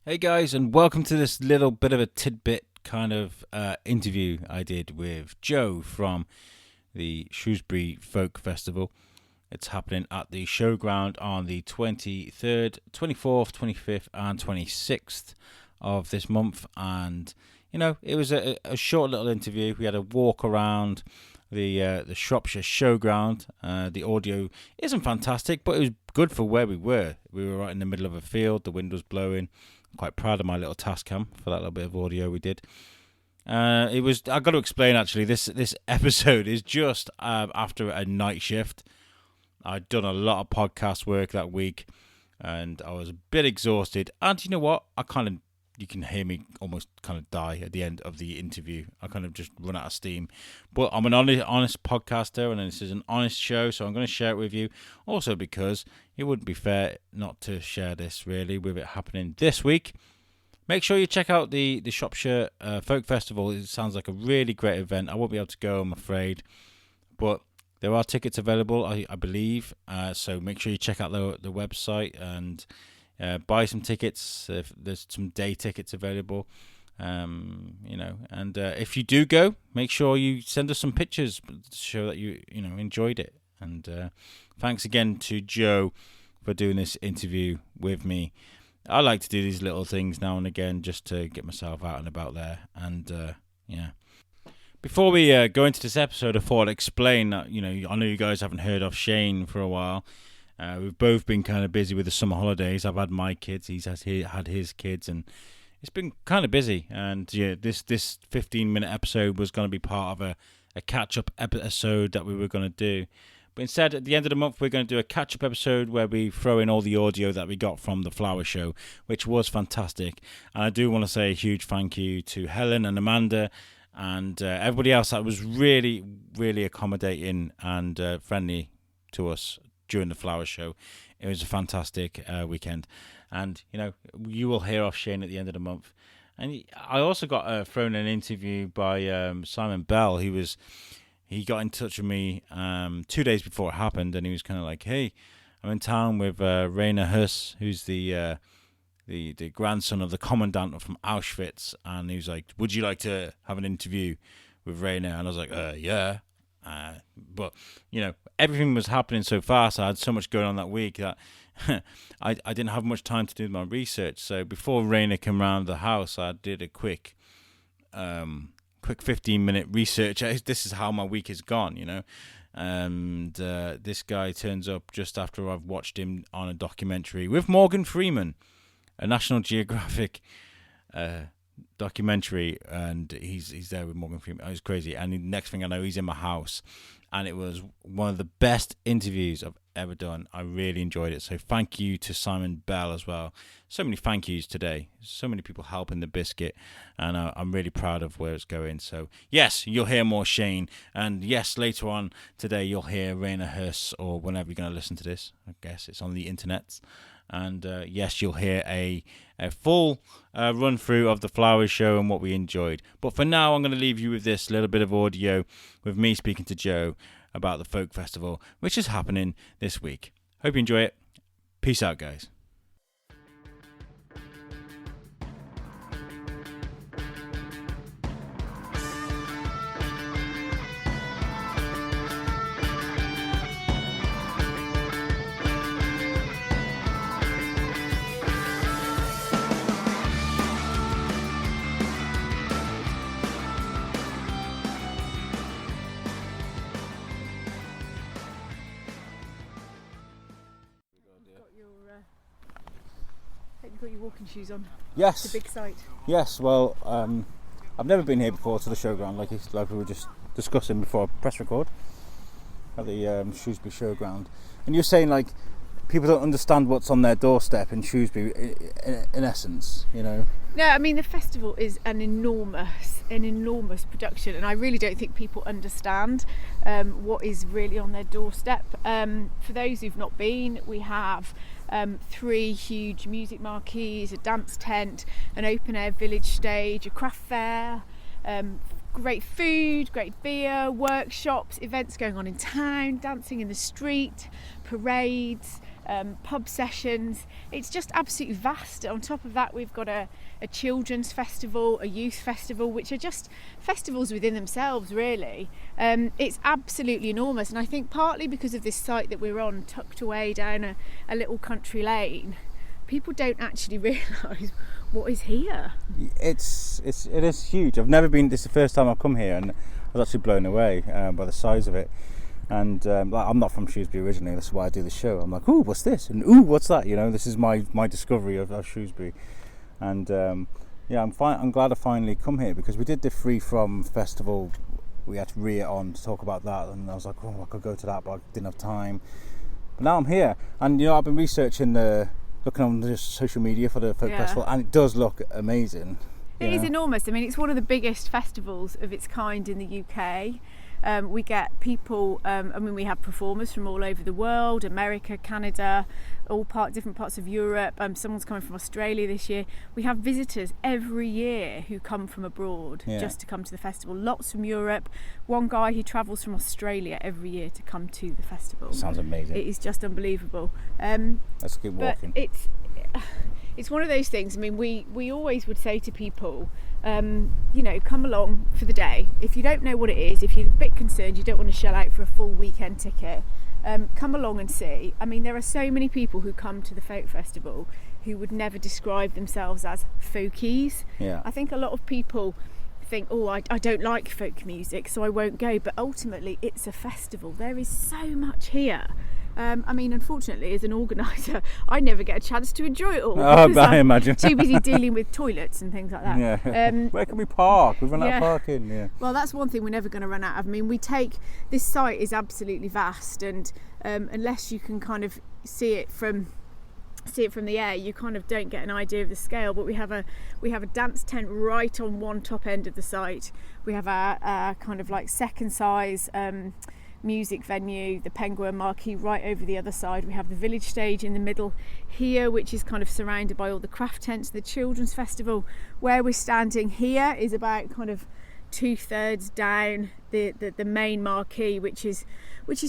Hey guys, and welcome to this little bit of a tidbit kind of interview I did with Joe from the Shrewsbury Folk Festival. It's happening at the showground on the 23rd, 24th, 25th and 26th of this month. And, you know, it was a short little interview. We had a walk around the Shropshire Showground. The audio isn't fantastic, but it was good for where we were. We were right in the middle of a field. The wind was blowing. I'm quite proud of my little Tascam for that little bit of audio we did. I've got to explain actually, this episode is just after a night shift. I'd done a lot of podcast work that week and I was a bit exhausted. And you know what? You can hear me almost kind of die at the end of the interview. I kind of just run out of steam. But I'm an honest podcaster and this is an honest show, so I'm going to share it with you. Also because it wouldn't be fair not to share this really with it happening this week. Make sure you check out the Shropshire Folk Festival. It sounds like a really great event. I won't be able to go, I'm afraid. But there are tickets available, I believe. So make sure you check out the website and buy some tickets. If there's some day tickets available, and if you do go, make sure you send us some pictures to show that you enjoyed it. And thanks again to Joe for doing this interview with me. I like to do these little things now and again just to get myself out and about there. And before we go into this episode, I thought I'd explain that I know you guys haven't heard of Shane for a while. We've both been kind of busy with the summer holidays. I've had my kids, he's had his kids, and it's been kind of busy. And yeah, this 15-minute episode was going to be part of a catch-up episode that we were going to do. But instead, at the end of the month, we're going to do a catch-up episode where we throw in all the audio that we got from the flower show, which was fantastic. And I do want to say a huge thank you to Helen and Amanda and everybody else that was really, really accommodating and friendly to us during the flower show. It was a fantastic weekend, and you will hear off Shane at the end of the month. And I also got thrown an interview by Simon Bell. He got in touch with me 2 days before it happened, and he was kind of like, "Hey, I'm in town with Rainer Huss, who's the grandson of the commandant from Auschwitz," and he was like, "Would you like to have an interview with Rainer?" And I was like, "Yeah." But everything was happening so fast. I had so much going on that week that I didn't have much time to do my research. So before Rainer came round the house, I did a quick 15-minute research. This is how my week has gone, And this guy turns up just after I've watched him on a documentary with Morgan Freeman, a National Geographic documentary, and he's there with Morgan Freeman. It was crazy. And the next thing I know, he's in my house, and it was one of the best interviews I've ever done. I really enjoyed it. So thank you to Simon Bell as well. So many thank yous today. So many people helping the biscuit, and I'm really proud of where it's going. So yes, you'll hear more Shane, and yes, later on today you'll hear Rainer Huss, or whenever you're going to listen to this. I guess it's on the internet. And yes, you'll hear a full run through of the flowers show and what we enjoyed. But for now, I'm going to leave you with this little bit of audio with me speaking to Joe about the folk festival, which is happening this week. Hope you enjoy it. Peace out, guys. You've got your walking shoes on. Yes. It's a big site. Yes. Well, I've never been here before to the showground, like we were just discussing before I press record at the Shrewsbury Showground. And you're saying like people don't understand what's on their doorstep in Shrewsbury, in essence, No, I mean the festival is an enormous production, and I really don't think people understand what is really on their doorstep. For those who've not been, we have 3 huge music marquees, a dance tent, an open air village stage, a craft fair, great food, great beer, workshops, events going on in town, dancing in the street, parades, pub sessions. It's just absolutely vast. On top of that, we've got a children's festival, a youth festival, which are just festivals within themselves, really. It's absolutely enormous, and I think partly because of this site that we're on, tucked away down a little country lane, people don't actually realise what is here. It is huge. I've never been. This is the first time I've come here, and I was actually blown away by the size of it. And I'm not from Shrewsbury originally. That's why I do the show. I'm like, ooh, what's this? And ooh, what's that? You know, this is my discovery of Shrewsbury. And I'm glad I finally come here, because we did the Free From Festival. We had Ria on to talk about that, and I was like, oh, I could go to that, but I didn't have time. But now I'm here, and I've been researching looking on the social media for the folk festival, and it does look amazing. It is enormous. I mean, it's one of the biggest festivals of its kind in the UK. We get people, we have performers from all over the world, America, Canada, different parts of Europe. Someone's coming from Australia this year. We have visitors every year who come from abroad just to come to the festival. Lots from Europe. One guy who travels from Australia every year to come to the festival. Sounds amazing. It is just unbelievable. Let's keep walking. But it's one of those things. I mean, we always would say to people, come along for the day. If you don't know what it is, if you're a bit concerned, you don't want to shell out for a full weekend ticket, come along and see. I mean, there are so many people who come to the folk festival who would never describe themselves as folkies. Yeah. I think a lot of people think, I don't like folk music, so I won't go. But ultimately, it's a festival. There is so much here. Unfortunately, as an organiser, I never get a chance to enjoy it all. I imagine. Too busy dealing with toilets and things like that. Yeah. Where can we park? We've run out of parking. Yeah. Well, that's one thing we're never going to run out of. I mean, this site is absolutely vast, and unless you can kind of see it from the air, you kind of don't get an idea of the scale. But we have a dance tent right on one top end of the site. We have a kind of like second size music venue, the Penguin Marquee, right over the other side. We have the village stage in the middle here, which is kind of surrounded by all the craft tents. The children's festival, where we're standing here, is about kind of 2/3 down the main marquee, which is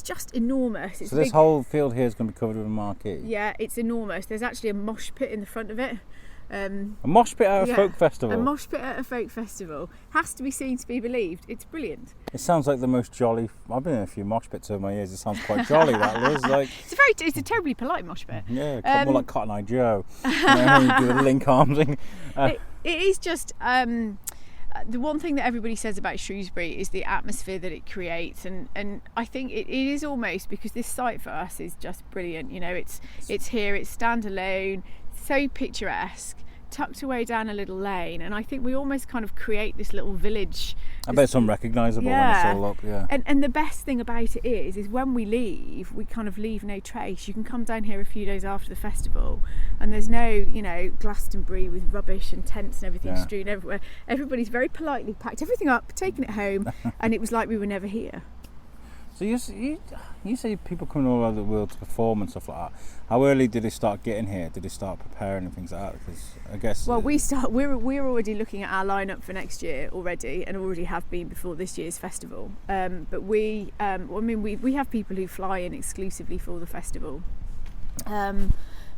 just enormous. So this whole field here is going to be covered with a marquee? Yeah, it's enormous. There's actually a mosh pit in the front of it. A mosh pit at a folk festival? A mosh pit at a folk festival. Has to be seen to be believed. It's brilliant. It sounds like the most jolly. I've been in a few mosh pits over my years. It sounds quite jolly, that Liz. Like, it's a terribly polite mosh pit. Yeah, more like Cotton Eye Joe. You do the link arm thing. It is just the one thing that everybody says about Shrewsbury is the atmosphere that it creates, and I think it is almost, because this site for us is just brilliant. It's here, it's standalone, so picturesque, tucked away down a little lane, and I think we almost kind of create this little village. I bet it's unrecognisable when it's all up, And the best thing about it is when we leave, we kind of leave no trace. You can come down here a few days after the festival, and there's no, Glastonbury with rubbish and tents and everything strewn everywhere. Everybody's very politely packed everything up, taken it home, and it was like we were never here. So you say people coming all over the world to perform and stuff like that. How early did they start getting here? Did they start preparing and things like that? Because I guess. Well, we're already looking at our lineup for next year already, and already have been before this year's festival. But we have people who fly in exclusively for the festival.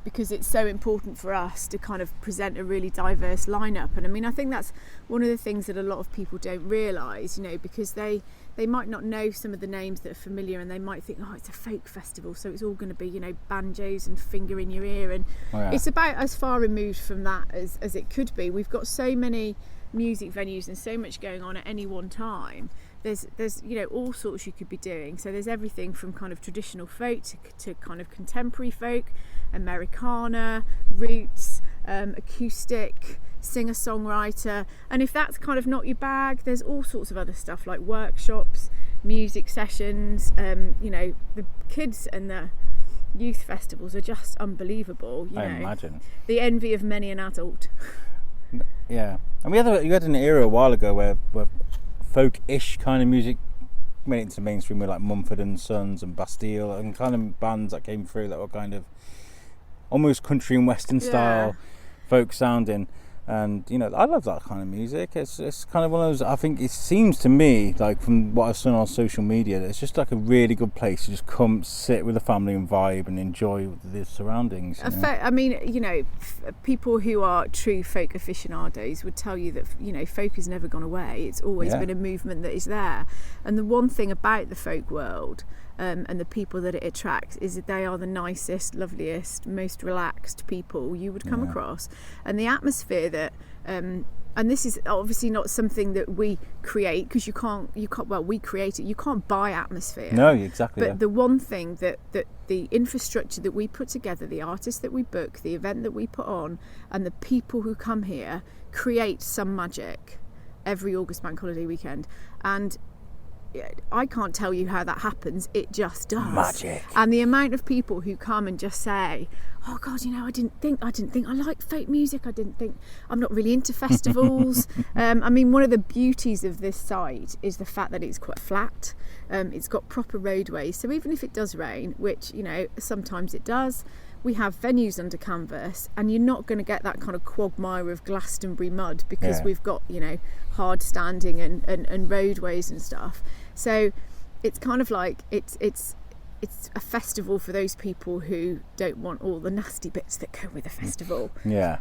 Because it's so important for us to kind of present a really diverse lineup. And I think that's one of the things that a lot of people don't realise, because they might not know some of the names that are familiar, and they might think, it's a folk festival, so it's all going to be, banjos and finger in your ear, and it's about as far removed from that as it could be. We've got so many music venues and so much going on at any one time. There's all sorts you could be doing. So there's everything from kind of traditional folk to kind of contemporary folk, Americana, roots, acoustic, singer-songwriter. And if that's kind of not your bag, there's all sorts of other stuff like workshops, music sessions. The kids and the youth festivals are just unbelievable. I imagine. The envy of many an adult. Yeah. And you had an era a while ago where folk-ish kind of music went into mainstream, with like Mumford & Sons and Bastille and kind of bands that came through that were kind of almost country and western style folk sounding. And I love that kind of music. It's kind of one of those. I think it seems to me like from what I've seen on social media, that it's just like a really good place to just come sit with the family and vibe and enjoy the surroundings. I mean, people who are true folk aficionados would tell you that folk has never gone away. It's always been a movement that is there. And the one thing about the folk world and the people that it attracts is that they are the nicest, loveliest, most relaxed people you would come across. And the atmosphere that and this is obviously not something that we create, because you can't we create it. You can't buy atmosphere. No, exactly. But the one thing that the infrastructure that we put together, the artists that we book, the event that we put on, and the people who come here create some magic every August bank holiday weekend. And I can't tell you how that happens. It just does. Magic. And the amount of people who come and just say, "Oh God, I didn't think I like folk music. I didn't think I'm not really into festivals." I mean, one of the beauties of this site is the fact that it's quite flat. It's got proper roadways, so even if it does rain, which sometimes it does, we have venues under canvas, and you're not going to get that kind of quagmire of Glastonbury mud, because we've got hard standing and roadways and stuff. So it's kind of like it's a festival for those people who don't want all the nasty bits that go with a festival. Yeah.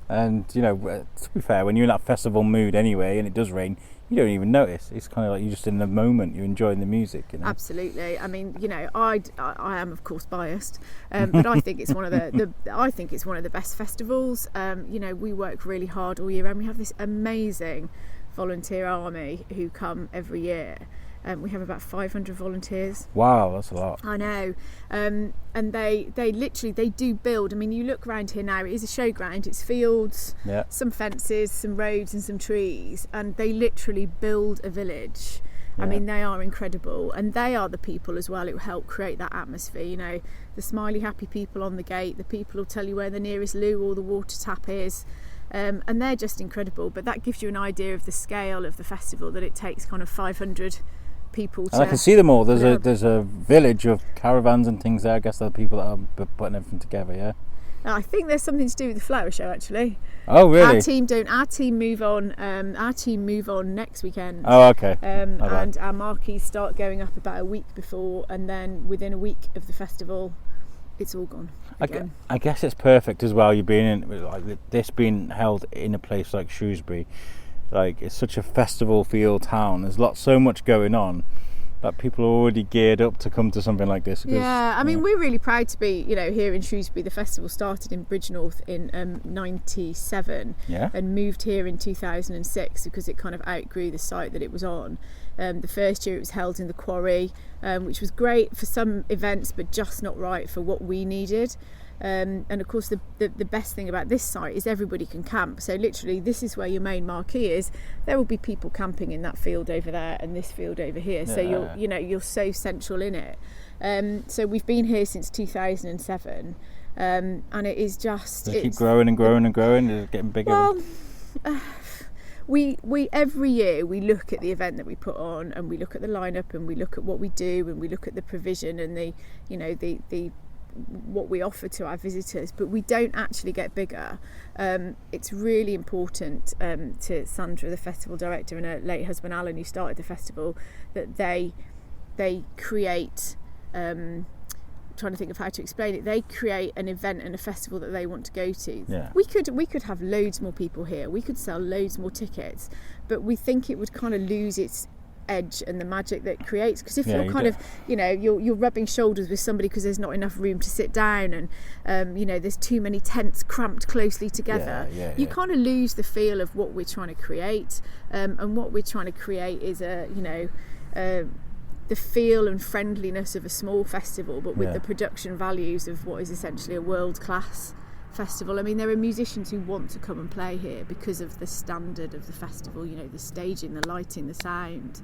And to be fair, when you're in that festival mood anyway, and it does rain, you don't even notice. It's kind of like you're just in the moment, you're enjoying the music. Absolutely. I mean, I am of course biased, but I think it's one of the best festivals. We work really hard all year round. We have this amazing volunteer army who come every year. We have about 500 volunteers. Wow, that's a lot. I know. And they literally do build. I mean, you look around here now, it is a showground. It's fields, some fences, some roads and some trees. And they literally build a village. I mean, they are incredible. And they are the people as well who help create that atmosphere. The smiley, happy people on the gate, the people who'll tell you where the nearest loo or the water tap is. And they're just incredible. But that gives you an idea of the scale of the festival, that it takes kind of 500 people to... And I can see them all. There's a village of caravans and things there. I guess they're the people that are putting everything together. I think there's something to do with the flower show, actually. Oh, really? Our team move on next weekend. Oh, okay. And our marquees start going up about a week before, and then within a week of the festival, it's all gone again. I guess it's perfect as well. You're being this being held in a place like Shrewsbury. Like, it's such a festival feel town. There's so much going on that people are already geared up to come to something like this. I mean, we're really proud to be, here in Shrewsbury. The festival started in Bridgnorth in 97 and moved here in 2006 because it kind of outgrew the site that it was on. The first year it was held in the quarry, which was great for some events, but just not right for what we needed. And of course the best thing about this site is everybody can camp. So literally this is where your main marquee is. There will be people camping in that field over there and this field over here. So you're so central in it. So we've been here since 2007, and it is just... They keep growing and growing and growing. It's getting bigger. Well, we every year we look at the event that we put on, and we look at the lineup, and we look at what we do, and we look at the provision and the what we offer to our visitors, but we don't actually get bigger. It's really important to Sandra, the festival director, and her late husband Alan, who started the festival, that they create, trying to think of how to explain it, they create an event and a festival that they want to go to. We could have loads more people here, we could sell loads more tickets, but we think it would kind of lose its edge and the magic that it creates, because if you're kind of you're rubbing shoulders with somebody because there's not enough room to sit down, and there's too many tents cramped closely together, you kind of lose the feel of what we're trying to create, and what we're trying to create is the feel and friendliness of a small festival, but with the production values of what is essentially a world-class festival. I mean, there are musicians who want to come and play here because of the standard of the festival, the staging, the lighting, the sound.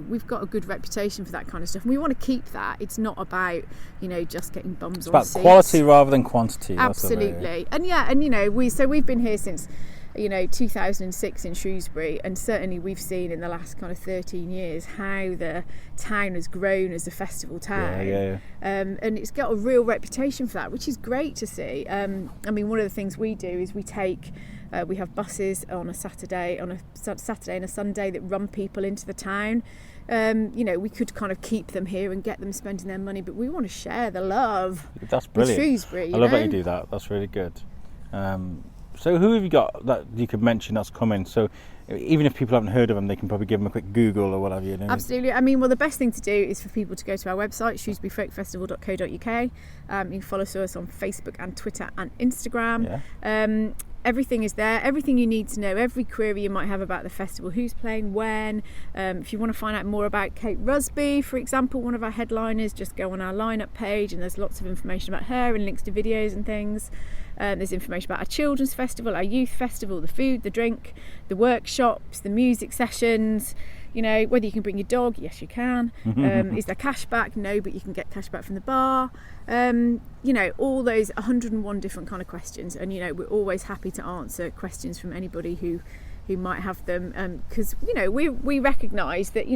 We've got a good reputation for that kind of stuff, and we want to keep that. It's not about just getting bums on seats. It's about quality rather than quantity. Absolutely. And we've been here since 2006 in Shrewsbury, and certainly we've seen in the last kind of 13 years how the town has grown as a festival town. And it's got a real reputation for that, which is great to see. I mean, one of the things we do is we have buses on a Saturday and a Sunday that run people into the town. We could kind of keep them here and get them spending their money, but we want to share the love. That's brilliant. With Shrewsbury, I love that you do that. That's really good. So who have you got that you could mention that's coming? So even if people haven't heard of them, they can probably give them a quick Google or whatever. Absolutely. I mean, well, the best thing to do is for people to go to our website, shrewsburyfolkfestival.co.uk. You can follow us on Facebook and Twitter and Instagram. Everything is there, everything you need to know, every query you might have about the festival, who's playing when. If you want to find out more about Kate Rusby, for example, one of our headliners, just go on our lineup page and there's lots of information about her and links to videos and things. There's information about our children's festival, our youth festival, the food, the drink, the workshops, the music sessions. Whether you can bring your dog, yes you can. Is there cash back? No, but you can get cash back from the bar. All those 101 different kind of questions, and we're always happy to answer questions from anybody who might have them, because we recognise that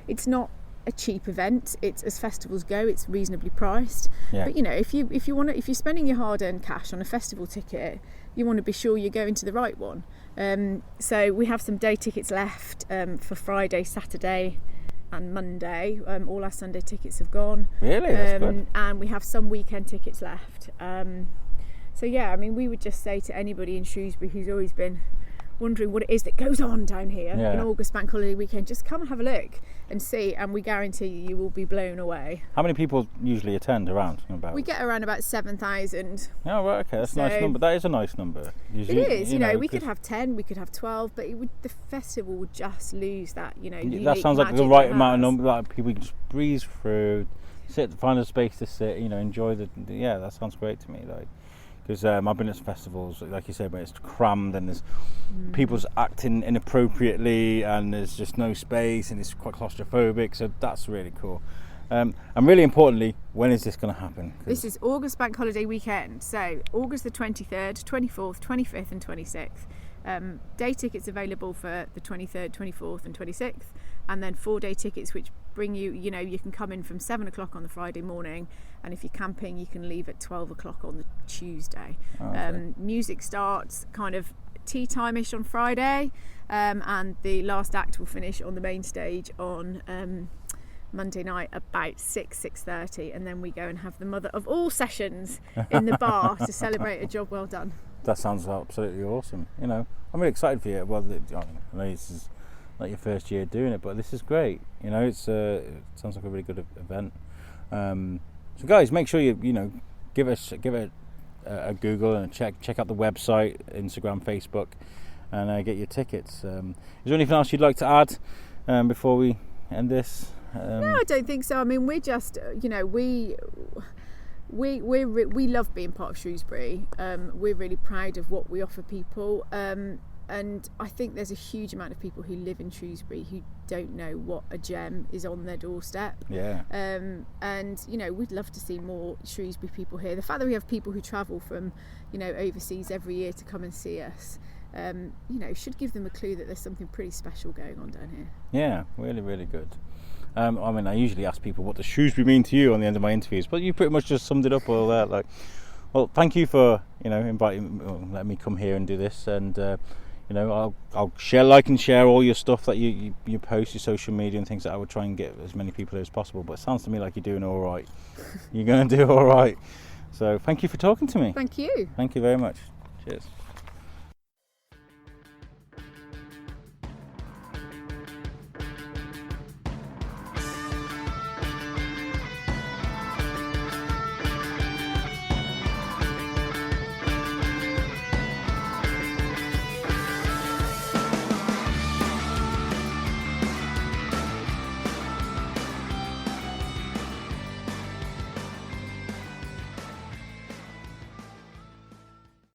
it's not a cheap event. It's, as festivals go, it's reasonably priced. But if you're spending your hard-earned cash on a festival ticket, you want to be sure you're going to the right one. So we have some day tickets left for Friday, Saturday and Monday. All our Sunday tickets have gone. Really? That's good. And we have some weekend tickets left. We would just say to anybody in Shrewsbury who's always been wondering what it is that goes on down here in August Bank Holiday weekend, just come and have a look and see, and we guarantee you will be blown away. How many people usually attend around? We get around about 7,000. Oh, right, okay, that's a nice number. That is a nice number. Usually, it is, we could have 10, we could have 12, but the festival would just lose that, that sounds like the right amount of number, like people can just breeze through, find a space to sit, enjoy that sounds great to me, because I've been at festivals, like you said, but it's crammed and there's people's acting inappropriately and there's just no space and it's quite claustrophobic, so that's really cool. And really importantly, when is this going to happen? This is August Bank Holiday weekend, so August the 23rd, 24th, 25th and 26th. Day tickets available for the 23rd, 24th and 26th, and then 4-day tickets which bring you, you can come in from 7 o'clock on the Friday morning, and if you're camping you can leave at 12 o'clock on the Tuesday. Music starts kind of tea time-ish on Friday, and the last act will finish on the main stage on Monday night about 6:30, and then we go and have the mother of all sessions in the bar to celebrate a job well done. That sounds absolutely awesome. I'm really excited for you. Well, I know this is like your first year doing it, but this is great. It sounds like a really good event. So guys, make sure you give it a Google and check out the website, Instagram, Facebook, and get your tickets. Is there anything else you'd like to add before we end this? No, I don't think so. I mean, we're just we love being part of Shrewsbury. We're really proud of what we offer people. And I think there's a huge amount of people who live in Shrewsbury who don't know what a gem is on their doorstep. And we'd love to see more Shrewsbury people here. The fact that we have people who travel from overseas every year to come and see us should give them a clue that there's something pretty special going on down here. Yeah, really, really good. I usually ask people, what does Shrewsbury mean to you on the end of my interviews, but you pretty much just summed it up all there. Well, thank you for letting me come here and do this, and I'll like and share all your stuff that you post, your social media and things, that I would try and get as many people as possible. But it sounds to me like you're doing all right. You're going to do all right. So thank you for talking to me. Thank you. Thank you very much. Cheers.